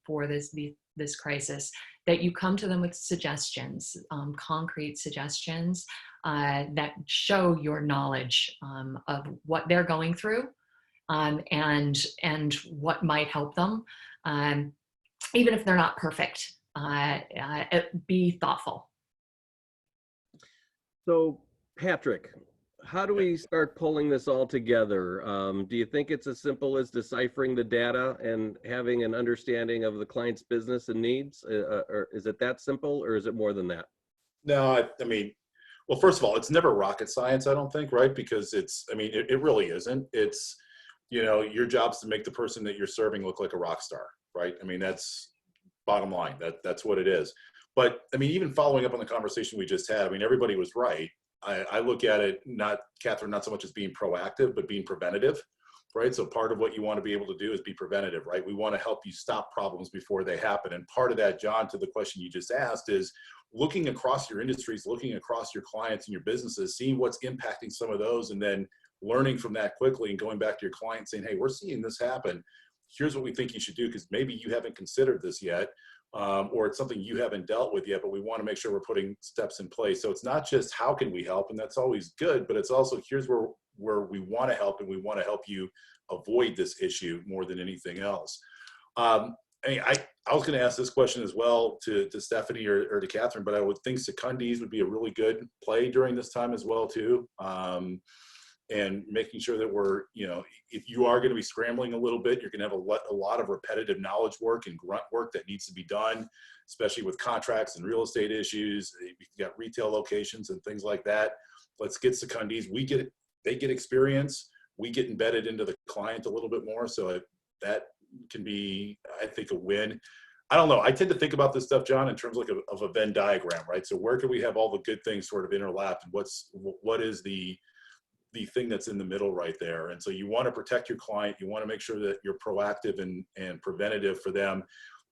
for this crisis, that you come to them with suggestions, concrete suggestions that show your knowledge of what they're going through and what might help them, even if they're not perfect. Be thoughtful. So, Patrick, how do we start pulling this all together? Do you think it's as simple as deciphering the data and having an understanding of the client's business and needs? Or is it that simple, or is it more than that? No, I mean, well, first of all, it's never rocket science, I don't think, right? Because it really isn't. It's, you know, your job's to make the person that you're serving look like a rock star, right? I mean, that's bottom line. That's what it is. But I mean, even following up on the conversation we just had, I mean, everybody was right. I look at it, Catherine, not so much as being proactive, but being preventative, right? So part of what you want to be able to do is be preventative, right? We want to help you stop problems before they happen. And part of that, John, to the question you just asked, is looking across your industries, looking across your clients and your businesses, seeing what's impacting some of those, and then learning from that quickly and going back to your client saying, hey, we're seeing this happen. Here's what we think you should do, because maybe you haven't considered this yet. Or it's something you haven't dealt with yet, but we want to make sure we're putting steps in place. So it's not just how can we help, and that's always good, but it's also here's where we want to help, and we want to help you avoid this issue more than anything else. I was going to ask this question as well to Stephanie or to Catherine, but I would think secundees would be a really good play during this time as well too. And making sure that we're, you know, if you are going to be scrambling a little bit, you're going to have a lot of repetitive knowledge work and grunt work that needs to be done, especially with contracts and real estate issues. You've got retail locations and things like that. Let's get secundees. They get experience. We get embedded into the client a little bit more. So that can be, I think, a win. I don't know. I tend to think about this stuff, John, in terms like of a Venn diagram, right? So where can we have all the good things sort of interlapped, and what is the thing that's in the middle right there? And so you want to protect your client. You want to make sure that you're proactive and preventative for them.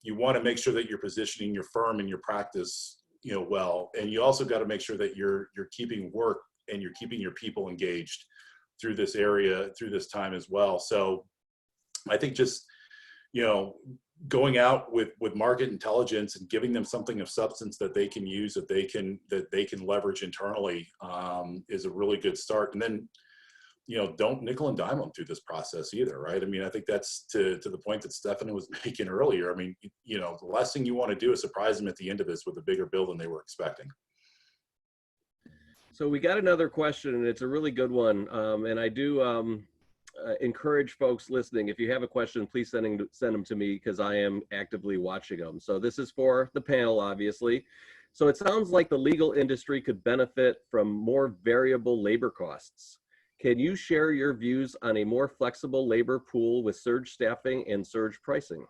You want to make sure that you're positioning your firm and your practice, well. And you also got to make sure that you're keeping work and you're keeping your people engaged through this area, through this time as well. So I think just, going out with market intelligence and giving them something of substance that they can use, that they can leverage internally, is a really good start. And then, don't nickel and dime them through this process either, right? I mean, I think that's to the point that Stephanie was making earlier. I mean, the last thing you want to do is surprise them at the end of this with a bigger bill than they were expecting. So we got another question, and it's a really good one. And I do encourage folks listening, if you have a question, please send them to me, because I am actively watching them. So this is for the panel, obviously. So it sounds like the legal industry could benefit from more variable labor costs. Can you share your views on a more flexible labor pool with surge staffing and surge pricing?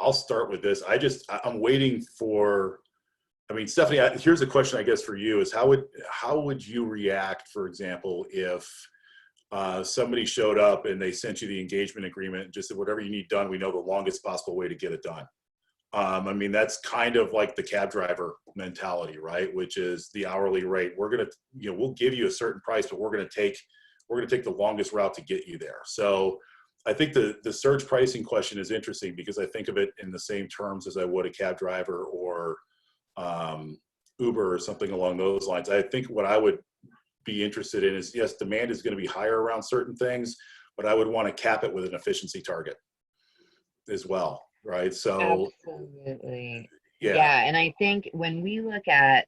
I'll start with this. I'm waiting for, I mean, Stephanie, here's a question, I guess, for you is how would you react, for example, if somebody showed up and they sent you the engagement agreement and just said, whatever you need done, we know the longest possible way to get it done. I mean, that's kind of like the cab driver mentality, right? Which is the hourly rate. We're going to, we'll give you a certain price, but we're going to take the longest route to get you there. So I think the surge pricing question is interesting, because I think of it in the same terms as I would a cab driver or Uber or something along those lines. I think what I would be interested in is, yes, demand is going to be higher around certain things, but I would want to cap it with an efficiency target as well. Right. So absolutely. Yeah. Yeah. And I think when we look at,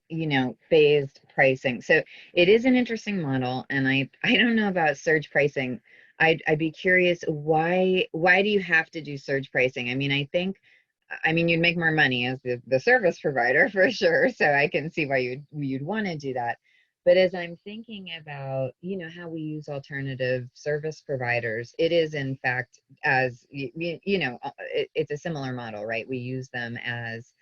phased pricing, so it is an interesting model. And I don't know about surge pricing. I'd be curious, why do you have to do surge pricing? I mean, you'd make more money as the service provider for sure. So I can see why you'd want to do that. But as I'm thinking about, how we use alternative service providers, it is in fact, it's a similar model, right? We use them as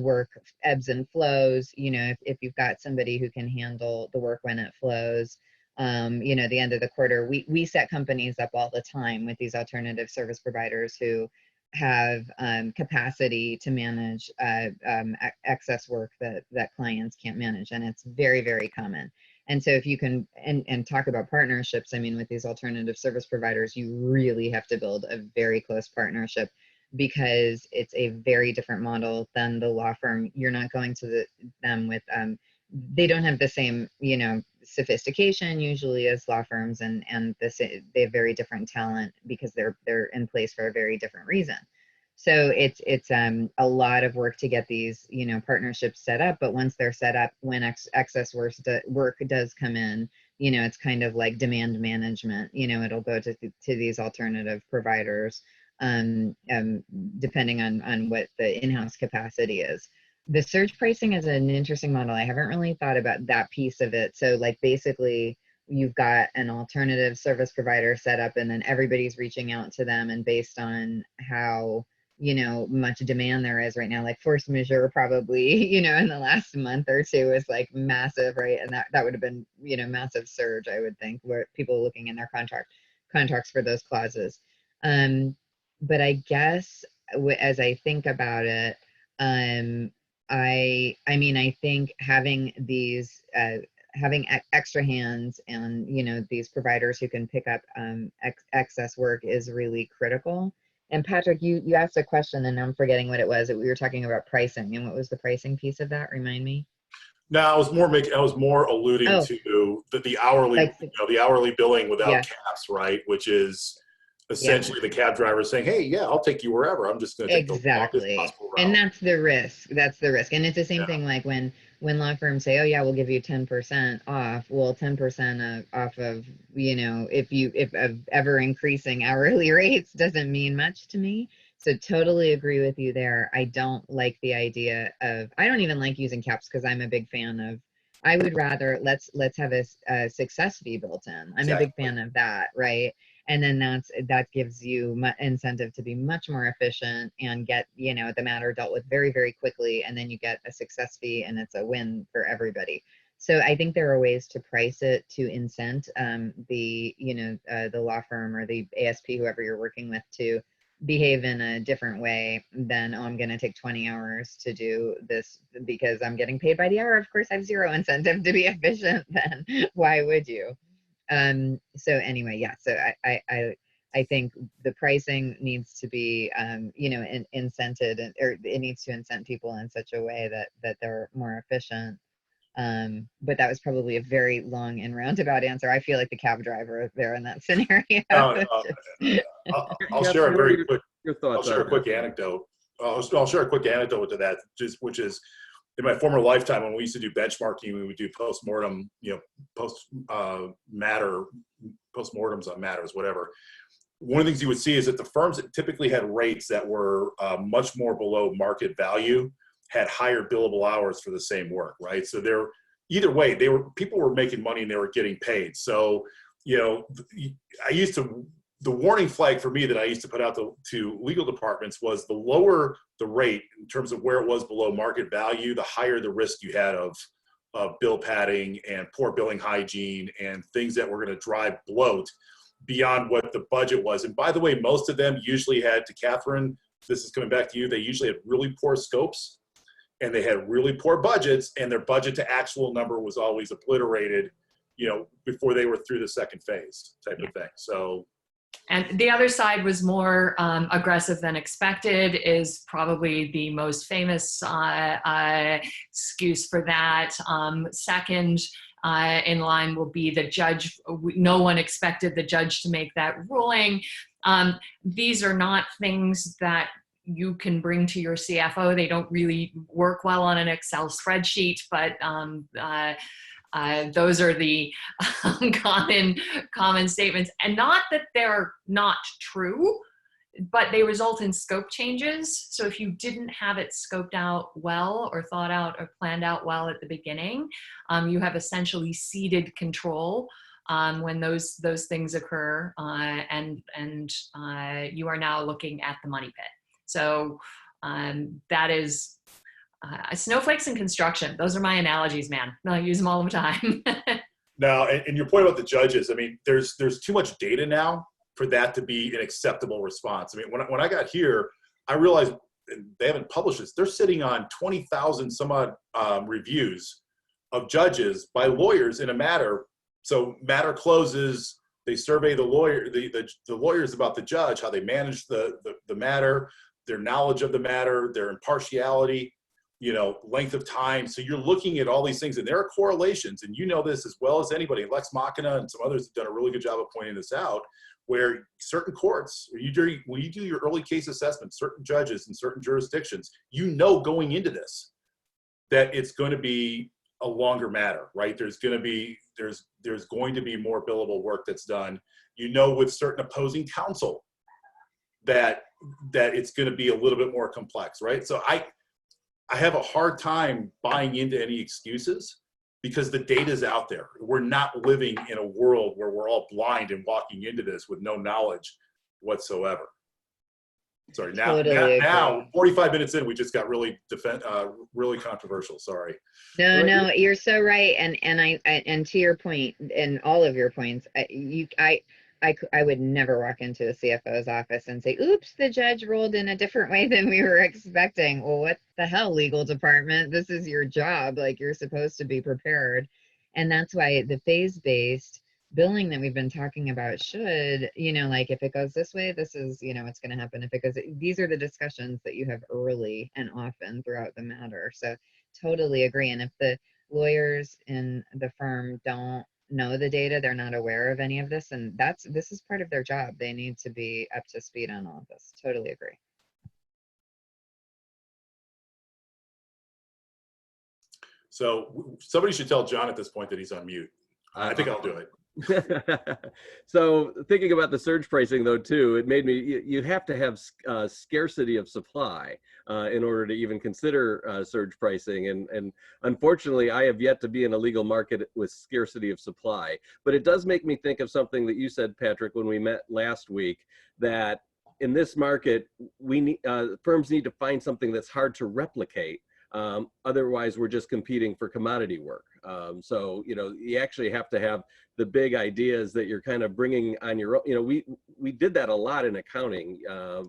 work ebbs and flows. If you've got somebody who can handle the work when it flows, the end of the quarter, we set companies up all the time with these alternative service providers who have capacity to manage excess work that clients can't manage, and it's very, very common. And so if you can and talk about partnerships, I mean, with these alternative service providers, you really have to build a very close partnership, because it's a very different model than the law firm. You're not going to them with they don't have the same sophistication usually as law firms, and they have very different talent, because they're in place for a very different reason. So it's a lot of work to get these partnerships set up. But once they're set up, when excess work does come in, it's kind of like demand management. It'll go to these alternative providers, depending on what the in-house capacity is. The surge pricing is an interesting model. I haven't really thought about that piece of it. So like basically you've got an alternative service provider set up, and then everybody's reaching out to them, and based on how much demand there is right now, like force majeure probably in the last month or two is like massive, right? And that would have been massive surge, I would think, where people are looking in their contracts for those clauses. But I guess as I think about it, I think having these having extra hands and these providers who can pick up excess work is really critical. And Patrick, you asked a question, and I'm forgetting what it was. We were talking about pricing, and what was the pricing piece of that? Remind me. No, I was more alluding to the hourly, Like, the hourly billing without caps, right? Which is essentially the cab driver saying, "Hey, yeah, I'll take you wherever. I'm just going to take the longest possible route." And that's the risk. And it's the same thing like when law firms say, "Oh yeah, we'll give you 10% off." Well, 10% off of if ever increasing hourly rates doesn't mean much to me. So totally agree with you there. I don't like the idea of. I don't even like using caps, because I'm a big fan of. I would rather let's have a success fee built in. I'm a big fan of that, right? And then that gives you incentive to be much more efficient and get, you know, the matter dealt with very, very quickly. And then you get a success fee and it's a win for everybody. So I think there are ways to price it to incent the, you know, the law firm or the ASP, whoever you're working with, to behave in a different way than, oh, I'm going to take 20 hours to do this because I'm getting paid by the hour. Of course, I have zero incentive to be efficient. Then why would you? So anyway, yeah. So I think the pricing needs to be, you know, incented, or it needs to incent people in such a way that they're more efficient. But that was probably a very long and roundabout answer. I feel like the cab driver there in that scenario. I'll share a very quick. Your thoughts. I'll share a quick anecdote. I'll share a quick anecdote to that, which is in my former lifetime when we used to do benchmarking, we would do postmortem, you know, postmortems on matters, whatever. One of the things you would see is that the firms that typically had rates that were much more below market value had higher billable hours for the same work, right? So either way, people were making money and they were getting paid. So, you know, the warning flag for me that I used to put out to legal departments was the lower the rate in terms of where it was below market value, the higher the risk you had of bill padding and poor billing hygiene and things that were going to drive bloat beyond what the budget was. And by the way, most of them usually had, to Catherine, this is coming back to you, they usually had really poor scopes and they had really poor budgets, and their budget to actual number was always obliterated, you know, before they were through the second phase type of thing. So. And the other side was more aggressive than expected is probably the most famous excuse for that. Second in line will be the judge. No one expected the judge to make that ruling. These are not things that you can bring to your CFO. They don't really work well on an Excel spreadsheet, but those are the common statements, and not that they're not true, but they result in scope changes. So if you didn't have it scoped out well or thought out or planned out well at the beginning, you have essentially ceded control when those things occur, and you are now looking at the money pit. So that is snowflakes in construction. Those are my analogies, man. I use them all the time. Now, and your point about the judges, I mean, there's too much data now for that to be an acceptable response. I mean, when I got here, I realized, and they haven't published this, they're sitting on 20,000 some odd reviews of judges by lawyers in a matter. So matter closes, they survey the lawyers about the judge, how they manage the matter, their knowledge of the matter, their impartiality, you know, length of time. So you're looking at all these things, and there are correlations, and you know this as well as anybody. Lex Machina and some others have done a really good job of pointing this out, where certain courts, when you do your early case assessment, certain judges in certain jurisdictions, you know going into this that it's going to be a longer matter, right? There's going to be more billable work that's done. You know, with certain opposing counsel that it's going to be a little bit more complex, right? So I have a hard time buying into any excuses because the data's out there. We're not living in a world where we're all blind and walking into this with no knowledge whatsoever. Sorry, now 45 minutes in, we just got really controversial. Sorry. No, you're so right. And to your point, and all of your points, I would never walk into a CFO's office and say, oops, the judge ruled in a different way than we were expecting. Well, what the hell, legal department? This is your job. Like, you're supposed to be prepared. And that's why the phase-based billing that we've been talking about should, you know, like, if it goes this way, this is, you know, what's going to happen. If it goes, these are the discussions that you have early and often throughout the matter. So totally agree. And if the lawyers in the firm don't know the data, they're not aware of any of this, and this is part of their job. They need to be up to speed on all of this. Totally agree. So somebody should tell John at this point that he's on mute. I think I'll do it. So thinking about the surge pricing though too, it made me, you have to have scarcity of supply in order to even consider surge pricing. And unfortunately, I have yet to be in a legal market with scarcity of supply. But it does make me think of something that you said, Patrick, when we met last week, that in this market, we need, firms need to find something that's hard to replicate. Otherwise, we're just competing for commodity work. So, you know, you actually have to have the big ideas that you're kind of bringing on your own. You know, we did that a lot in accounting.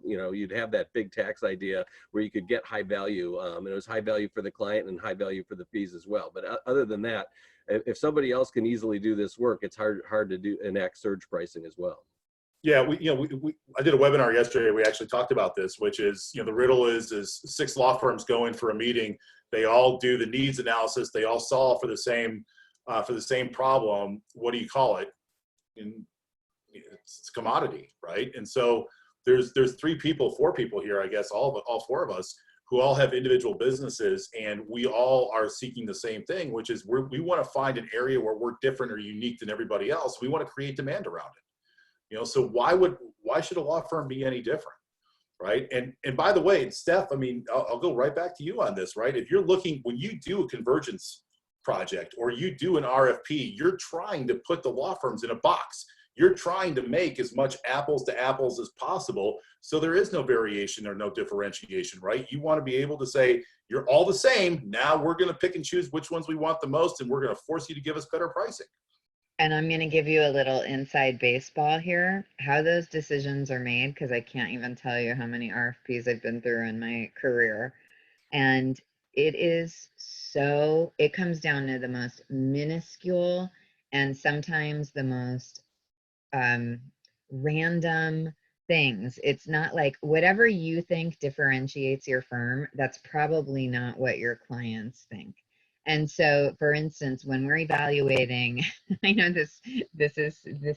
You know, you'd have that big tax idea where you could get high value, and it was high value for the client and high value for the fees as well. But other than that, if somebody else can easily do this work, it's hard to do enact surge pricing as well. Yeah, I did a webinar yesterday. We actually talked about this, which is, you know, the riddle is 6 law firms go in for a meeting. They all do the needs analysis. They all solve for the same problem. What do you call it? And it's commodity, right? And so there's 4 people here, I guess, all 4 of us who all have individual businesses, and we all are seeking the same thing, which is we want to find an area where we're different or unique than everybody else. We want to create demand around it. You know, so why should a law firm be any different, right? And by the way, Steph, I mean, I'll go right back to you on this, right? If you're looking, when you do a convergence project or you do an RFP, you're trying to put the law firms in a box. You're trying to make as much apples to apples as possible, so there is no variation or no differentiation, right? You want to be able to say, you're all the same. Now we're going to pick and choose which ones we want the most, and we're going to force you to give us better pricing. And I'm going to give you a little inside baseball here, how those decisions are made, because I can't even tell you how many RFPs I've been through in my career. And it comes down to the most minuscule and sometimes the most random things. It's not like whatever you think differentiates your firm, that's probably not what your clients think. And so, for instance, when we're evaluating, I know this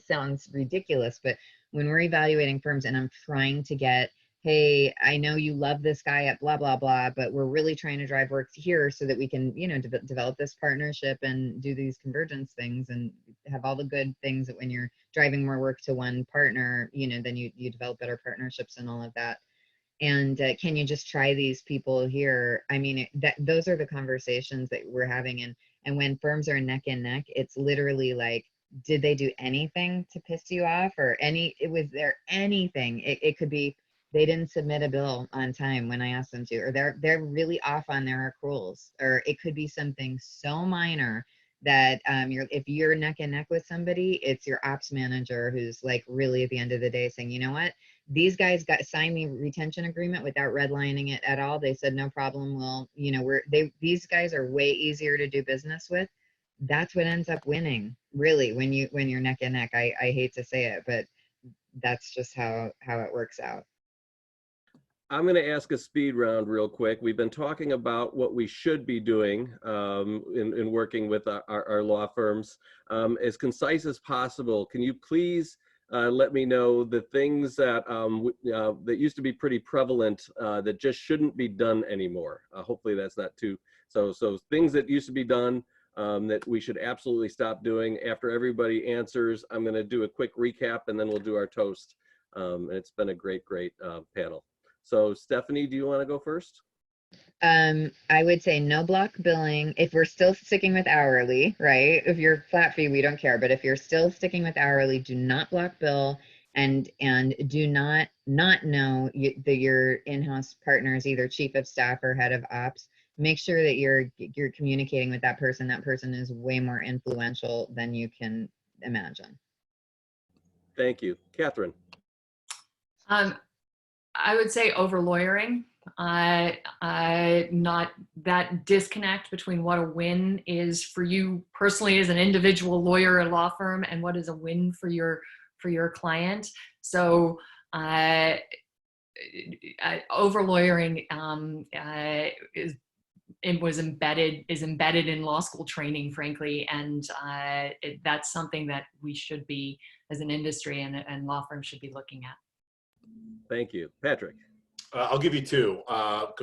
sounds ridiculous, but when we're evaluating firms and I'm trying to get, hey, I know you love this guy at blah, blah, blah, but we're really trying to drive work here so that we can, you know, develop this partnership and do these convergence things and have all the good things that when you're driving more work to one partner, you know, then you develop better partnerships and all of that. And can you just try these people here? I mean, those are the conversations that we're having. And when firms are neck and neck, it's literally like, did they do anything to piss you off, or was there anything? It could be they didn't submit a bill on time when I asked them to, or they're really off on their accruals, or it could be something so minor that if you're neck and neck with somebody, it's your ops manager who's like really at the end of the day saying, you know what? These guys signed the retention agreement without redlining it at all. They said, no problem. Well, you know, these guys are way easier to do business with. That's what ends up winning, really, when you're neck and neck. I hate to say it, but that's just how it works out. I'm going to ask a speed round real quick. We've been talking about what we should be doing in working with our law firms. As concise as possible, can you please let me know the things that that used to be pretty prevalent that just shouldn't be done anymore? Hopefully that's not too, so things that used to be done that we should absolutely stop doing. After everybody answers, I'm going to do a quick recap and then we'll do our toast. And it's been a great panel. So Stephanie, do you want to go first? I would say no block billing. If we're still sticking with hourly, right? If you're flat fee, we don't care. But if you're still sticking with hourly, do not block bill, and do not know that your in-house partner is either chief of staff or head of ops. Make sure that you're communicating with that person. That person is way more influential than you can imagine. Thank you. Catherine. I would say over lawyering, not that disconnect between what a win is for you personally as an individual lawyer or law firm and what is a win for your client. So over lawyering is embedded in law school training, frankly, and that's something that we should be, as an industry and law firms, should be looking at. Thank you. Patrick. I'll give you 2. I'll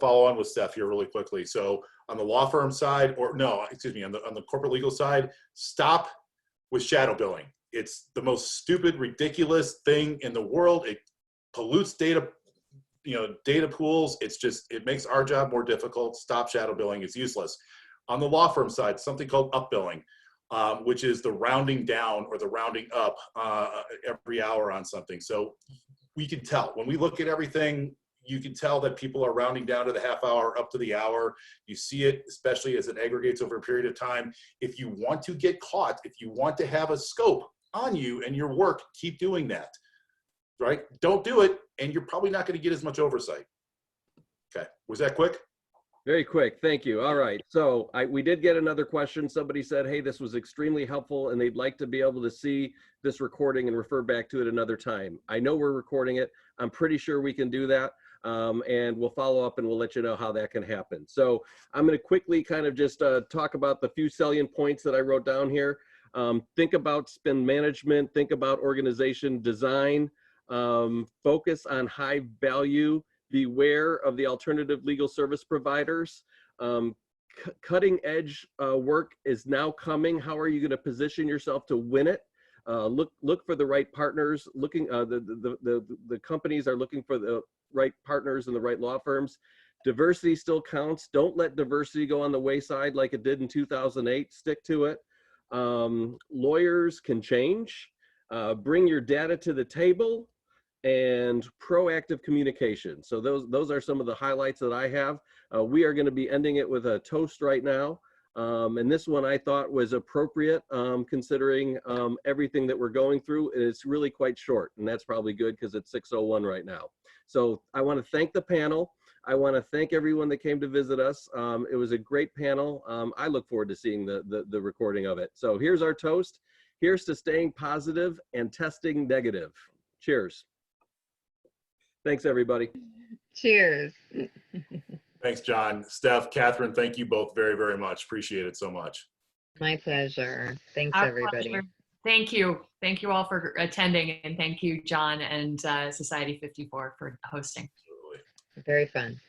follow on with Steph here really quickly. So on the law firm side, on the corporate legal side, stop with shadow billing. It's the most stupid, ridiculous thing in the world. It pollutes data, data pools. It makes our job more difficult. Stop shadow billing. It's useless. On the law firm side, something called upbilling, which is the rounding down or the rounding up every hour on something. So we can tell when we look at everything, you can tell that people are rounding down to the half hour, up to the hour. You see it, especially as it aggregates over a period of time. If you want to get caught, if you want to have a scope on you and your work, keep doing that, right? Don't do it, and you're probably not going to get as much oversight. Okay, was that quick? Very quick, thank you. All right, so we did get another question. Somebody said, hey, this was extremely helpful and they'd like to be able to see this recording and refer back to it another time. I know we're recording it. I'm pretty sure we can do that. And we'll follow up and we'll let you know how that can happen. So I'm going to quickly kind of just talk about the few salient points that I wrote down here. Think about spend management, think about organization design, focus on high value, beware of the alternative legal service providers. Cutting edge work is now coming. How are you going to position yourself to win it? Look for the right partners. The companies are looking for the right partners and the right law firms. Diversity still counts. Don't let diversity go on the wayside like it did in 2008. Stick to it. Lawyers can change. Bring your data to the table, and proactive communication. So those are some of the highlights that I have. We are going to be ending it with a toast right now. And this one I thought was appropriate considering everything that we're going through. It's really quite short, and that's probably good because it's 6:01 right now. So I want to thank the panel. I want to thank everyone that came to visit us. It was a great panel. I look forward to seeing the recording of it. So here's our toast. Here's to staying positive and testing negative. Cheers. Thanks, everybody. Cheers. Thanks, John. Steph, Catherine, thank you both very, very much. Appreciate it so much. My pleasure. Thanks, Our everybody. pleasure. Thank you. Thank you all for attending, and thank you, John and Society 54 for hosting. Absolutely. Very fun.